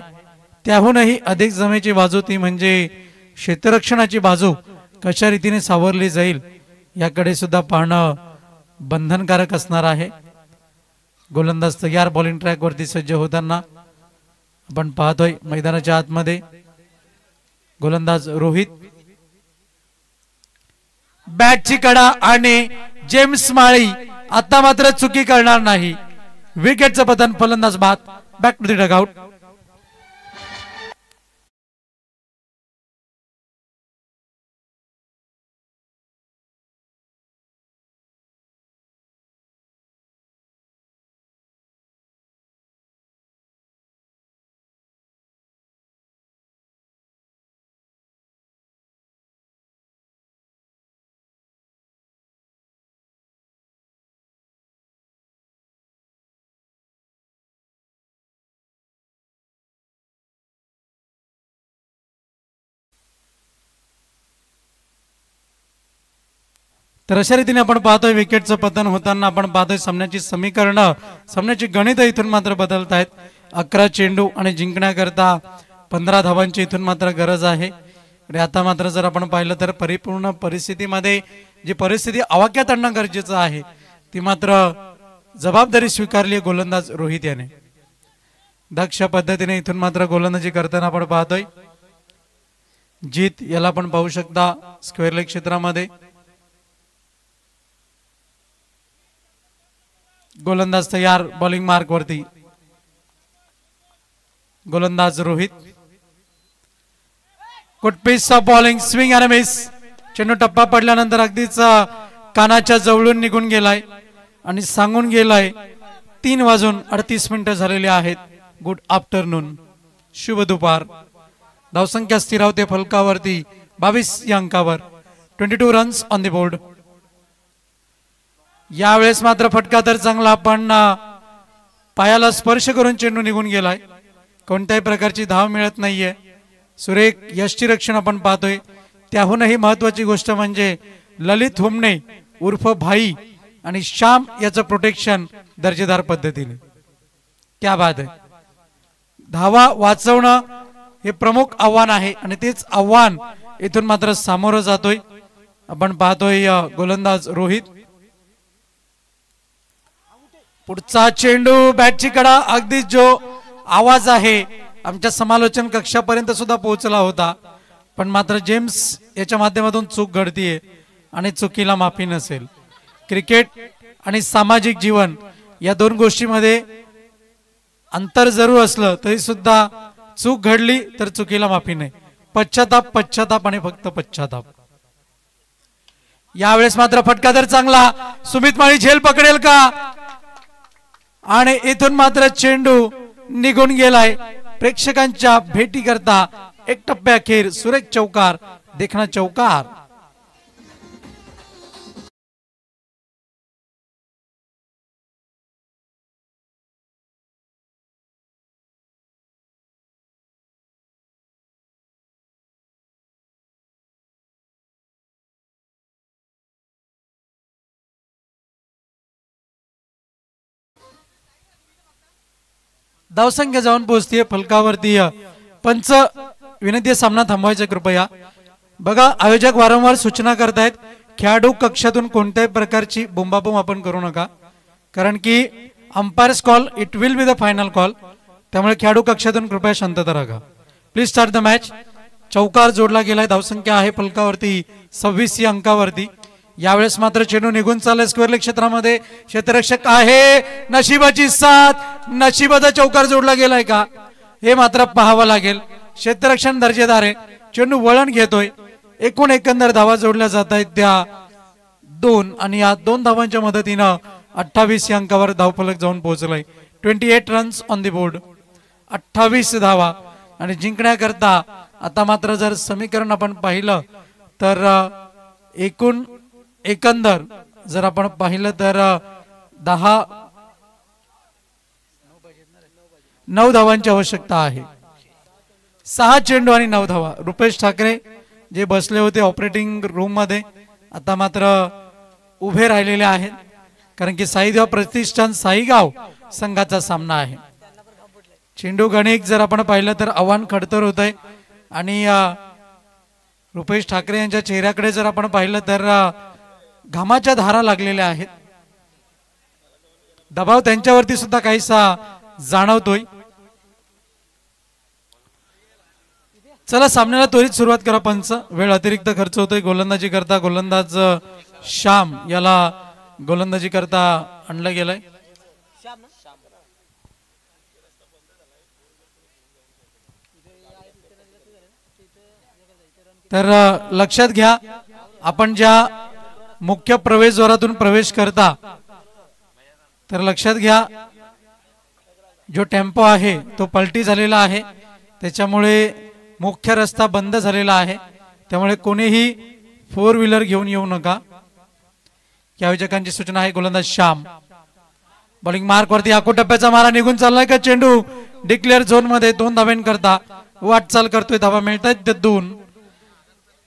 त्याहूनही अधिक जमेची बाजू ती म्हणजे क्षेत्ररक्षणाची बाजू कशा रीतीने सावरली जाईल याकडे सुद्धा पाहणं बंधनकारक असणार आहे. गोलंदाज तयार, बॉलिंग ट्रॅक वरती सज्ज होताना आपण पाहतोय मैदानाच्या आतमध्ये गोलंदाज रोहित. बॅटची कडा आणि जेम्स माळी आता मात्र चुकी करणार नाही. विकेटचं पतन, फलंदाज बाद. Back to the dugout. तर अशा रीतीने आपण पाहतोय विकेटचं पतन होताना आपण पाहतोय सामन्याची समीकरणं, सामन्याची गणित इथून मात्र बदलत आहेत. 11 चेंडू आणि जिंकण्याकरता 15 धावांची इथून मात्र गरज आहे. आणि आता मात्र जर आपण पाहिलं तर परिपूर्ण परिस्थितीमध्ये जी परिस्थिती आवाक्यात आणणं गरजेचं आहे ती मात्र जबाबदारी स्वीकारली गोलंदाज रोहित याने. दक्ष पद्धतीने इथून मात्र गोलंदाजी करताना आपण पाहतोय. जीत याला आपण पाहू शकता स्क्वेअर लेग क्षेत्रामध्ये. गोलंदाज तयार बॉलिंग मार्क वरती. गोलंदाज Rohit. Good piece of bowling, swing and miss. चेंडू टप्पा पडल्यानंतर अगदीच कानाच्या जवळून निघून गेलाय आणि सांगून गेलाय 3:38 झालेले आहेत. गुड आफ्टरनून, शुभ दुपार. धावसंख्या स्थिरावते फलकावरती 22 या अंकावर. 22 रन्स ऑन द बोर्ड. यावेळेस मात्र फटका तर चांगला, पण पायाला स्पर्श करून चेंडू निघून गेलाय. कोणत्याही प्रकारची धाव मिळत नाहीये. सुरेख यष्टीरक्षण आपण पाहतोय. त्याहूनही महत्वाची गोष्ट म्हणजे ललित हुमणे उर्फ भाई आणि श्याम याचं प्रोटेक्शन दर्जेदार पद्धतीने. क्या बात आहे. धावा वाचवणं हे प्रमुख आव्हान आहे आणि तेच आव्हान इथून मात्र सामोरं जातोय. आपण पाहतोय गोलंदाज रोहित. पुढचा चेंडू, बॅटची कडा. अगदी जो आवाज आहे आमच्या समालोचन कक्षापर्यंत सुद्धा पोहोचला होता, पण मात्र जेम्स याच्या माध्यमातून चूक घडतीये आणि चुकीला माफी नसेल. क्रिकेट आणि सामाजिक जीवन या दोन गोष्टीमध्ये अंतर जरूर असलं तरी सुद्धा चूक घडली तर चुकीला माफी नाही. पश्चाताप, पश्चाताप आणि फक्त पश्चाताप. यावेळेस मात्र फटका तर चांगला. सुमित माळी झेल पकडेल का? आणि इथून मात्र चेंडू निघून गेलाय. प्रेक्षकांच्या भेटी करता एक टप्प्याखेर सुरेख चौकार, देखना चौकार. धावसंख्या जाऊन पोहोचतीये फलकावरती. पंच विनंती, सामना थांबवायचा कृपया. बघा, आयोजक वारंवार सूचना करतायत खेळाडू कक्षातून कोणत्याही प्रकारची बोंबाबोंब आपण करू नका, कारण की umpires call it will be the final call. त्यामुळे खेळाडू कक्षातून कृपया शांतता राखा. Please start the match. चौकार जोडला गेलाय. धावसंख्या आहे फलकावरती 26 या अंकावरती. यावेळेस मात्र चेंडू निघून चाललाय स्क्वेअर लेग क्षेत्रामध्ये. क्षेत्ररक्षक आहे, नशिबाची साथ. नशिबाचा चौकार जोडला गेलाय का हे मात्र पाहावं लागेल. क्षेत्ररक्षण दर्जेदार आहे. चेंडू वळण घेतोय. एकूण एकंदर धावा जोडल्या जात आहेत त्या 2 आणि या 2 धावांच्या मदतीनं 28 या अंकावर धावफलक जाऊन पोहोचलाय. 28 रन्स ऑन द बोर्ड. 28 धावा आणि जिंकण्याकरता आता मात्र जर समीकरण आपण पाहिलं तर एकूण एकंदर जर आपण पाहिलं तर 9 धावांची आवश्यकता आहे. 6 चेंडू आणि 9 धावा. रुपेश ठाकरे जे बसले होते ऑपरेटिंग रूम मध्ये आता मात्र उभे राहिलेले आहेत, कारण की साईगाव प्रतिष्ठान साईगाव संघाचा सामना आहे. चेंडू गणिक जर आपण पाहिलं तर आव्हान खडतर होत आहे आणि रुपेश ठाकरे यांच्या चेहऱ्याकडे जर आपण पाहिलं तर घामाच्या धारा लागलेल्या आहेत. दबाव त्यांच्यावरती सुद्धा काहीसा जाणवतोय. चला सामन्याला त्वरित सुरुवात करा पंच. वेळ अतिरिक्त खर्च होतोय. गोलंदाजी करता गोलंदाज श्याम याला गोलंदाजी करता आणलं गेलंय. तर लक्षात घ्या, आपण ज्या मुख्य प्रवेशद्वारातून प्रवेश करता तर लक्षात घ्या, जो टेम्पो आहे तो पलटी झालेला आहे, त्याच्यामुळे मुख्य रस्ता बंद झालेला आहे. त्यामुळे कोणीही 4 व्हीलर घेऊन येऊ नका. या आयोजकांची सूचना आहे. गोलंदाज श्याम बॉलिंग मार्क वरती. आखो टप्प्याचा मारा निघून चाललाय का चेंडू डिक्लेअर झोन मध्ये 2 धाब्यांकरता वाटचाल करतोय. धावा मिळतात ते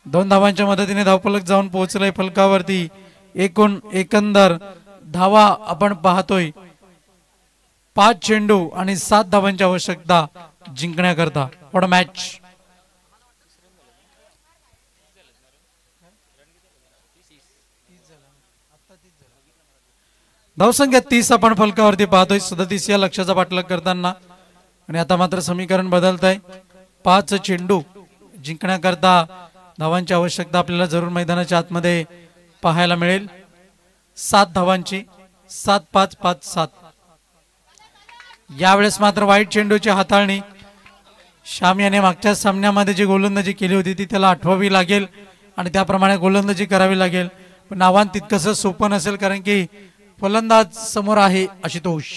2 धावांच्या मदतीने धावफलक जाऊन पोहोचलाय फलकावरती. एकंदर धावा आपण पाहतोय 5 चेंडू आणि 7 धावांची आवश्यकता जिंकण्याकरता. What a match. धावसंख्या 30 आपण फलकावरती पाहतोय. 37 या लक्ष्याचा पाठलाग करताना. आणि आता मात्र समीकरण बदलत आहे. 5 चेंडू जिंकण्याकरता धावांची आवश्यकता आपल्याला जरूर मैदानाच्या आतमध्ये पाहायला मिळेल. 7 धावांची. 7-5-5-7. यावेळेस मात्र वाईट चेंडूची हाताळणी. श्याम याने मागच्या सामन्यामध्ये जी गोलंदाजी केली होती ती त्याला आठवावी लागेल आणि त्याप्रमाणे गोलंदाजी करावी लागेल. पण आव्हान तितकंसं सोपं नसेल, कारण की फलंदाज समोर आहे आशुतोष.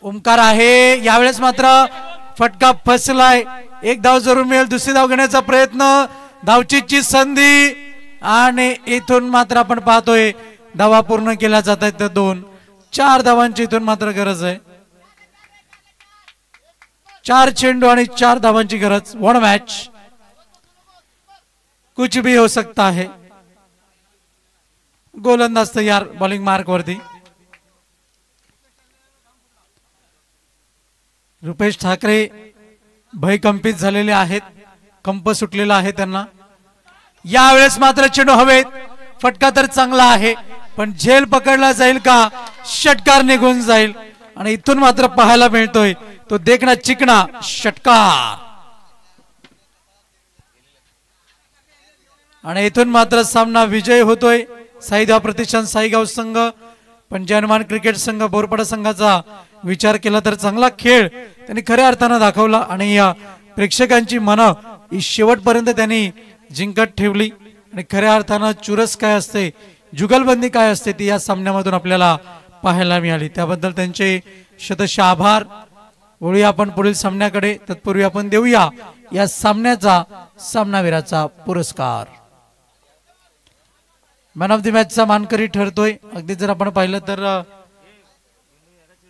ओमकार आहे. यावेळेस मात्र फटका फसलाय. 1 धाव जरूर मिळेल. दुसरी धाव घेण्याचा प्रयत्न. धावचीची संधी आणि इथून मात्र आपण पाहतोय धावा पूर्ण केल्या जात आहेत. तर 4 धावांची इथून मात्र गरज आहे. 4 चेंडू आणि 4 धावांची गरज. What a match. कुछ भी हो सकता है. गोलंदाज तयार बॉलिंग मार्क वरती. रुपेश ठाकरे भयकंपित झालेले आहेत. कंप सुटलेला आहे त्यांना. यावेळेस मात्र चेंडू हवेत. फटका तर चांगला आहे, पण झेल पकडला जाईल का, षटकार निघून जाईल. आणि इथून मात्र पाहायला मिळतोय तो देखना चिकना षटकार. आणि इथून मात्र सामना विजय होतोय. साईगाव प्रतिष्ठान साईगाव संघ, पंजाब हनुमान क्रिकेट संघ बोरपाडा संघाचा विचार केला तर चांगला खेळ त्यांनी खऱ्या अर्थानं दाखवला आणि या प्रेक्षकांची मनं ही शेवटपर्यंत त्यांनी जिंकत ठेवली. आणि खऱ्या अर्थानं चुरस काय असते, जुगलबंदी काय असते ती या सामन्यामधून आपल्याला पाहायला मिळाली. त्याबद्दल त्यांचे शतशः आभार. वळूया आपण पुढील सामन्याकडे. तत्पूर्वी आपण देऊया या सामन्याचा सामनावीराचा पुरस्कार. मॅन ऑफ द मॅचचा मानकरी ठरतोय. अगदी जर आपण पाहिलं तर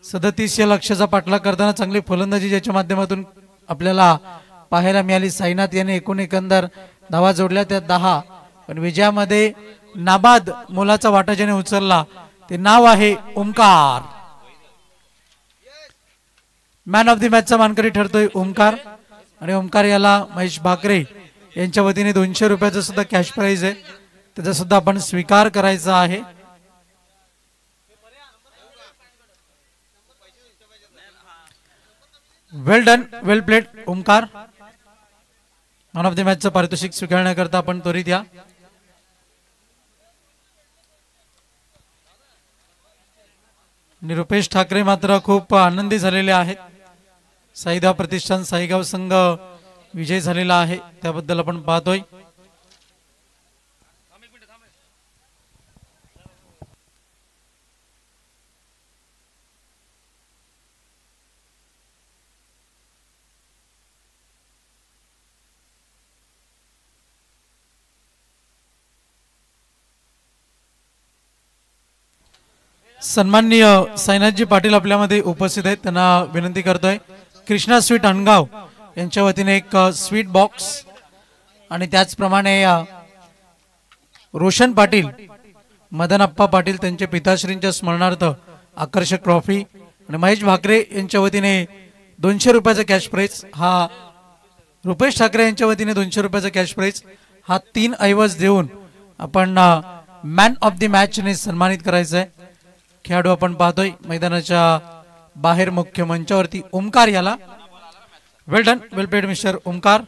37 या लक्ष्याचा पाठलाग करताना चांगली फलंदाजी ज्याच्या माध्यमातून आपल्याला पाहायला मिळाली. साईनाथ याने एकंदर धावा जोडल्या त्या 10. पण विजयामध्ये नाबाद मोलाचा वाटा ज्याने उचलला ते नाव आहे ओमकार. मॅन ऑफ द मॅचचा मानकरी ठरतोय ओमकार. आणि ओमकार याला महेश भाकरे यांच्या वतीने 200 रुपयाचा सुद्धा कॅश प्राइज आहे, त्याचा सुद्धा आपण स्वीकार करायचा आहे. Well done, well played Omkar. Man of the मॅचचं पारितोषिक स्वीकारण्याकरता आपण त्वरित या. रुपेश ठाकरे मात्र खूप आनंदी झालेले आहेत. साईगाव प्रतिष्ठान साईगाव संघ विजय झालेला आहे त्याबद्दल आपण पाहतोय. सन्माननीय साईनाथजी पाटील आपल्यामध्ये उपस्थित आहेत. त्यांना विनंती करतोय कृष्णा स्वीट अणगाव यांच्या वतीने एक स्वीट बॉक्स आणि त्याचप्रमाणे रोशन पाटील, मदन अप्पा पाटील त्यांचे पिताश्रींच्या स्मरणार्थ आकर्षक ट्रॉफी आणि महेश भाकरे यांच्या वतीने 200 रुपयाचा कॅश प्राइज. हा रुपेश ठाकरे यांच्या वतीने 200 रुपयाचा कॅश प्राइज. हा 3 ऐवज देऊन आपण मॅन ऑफ द मॅच ने सन्मानित करायचं आहे. खेळाडू आपण पाहतोय मैदानाच्या बाहेर मुख्य मंचावरती ओमकार याला वेल done well played mister Omkar.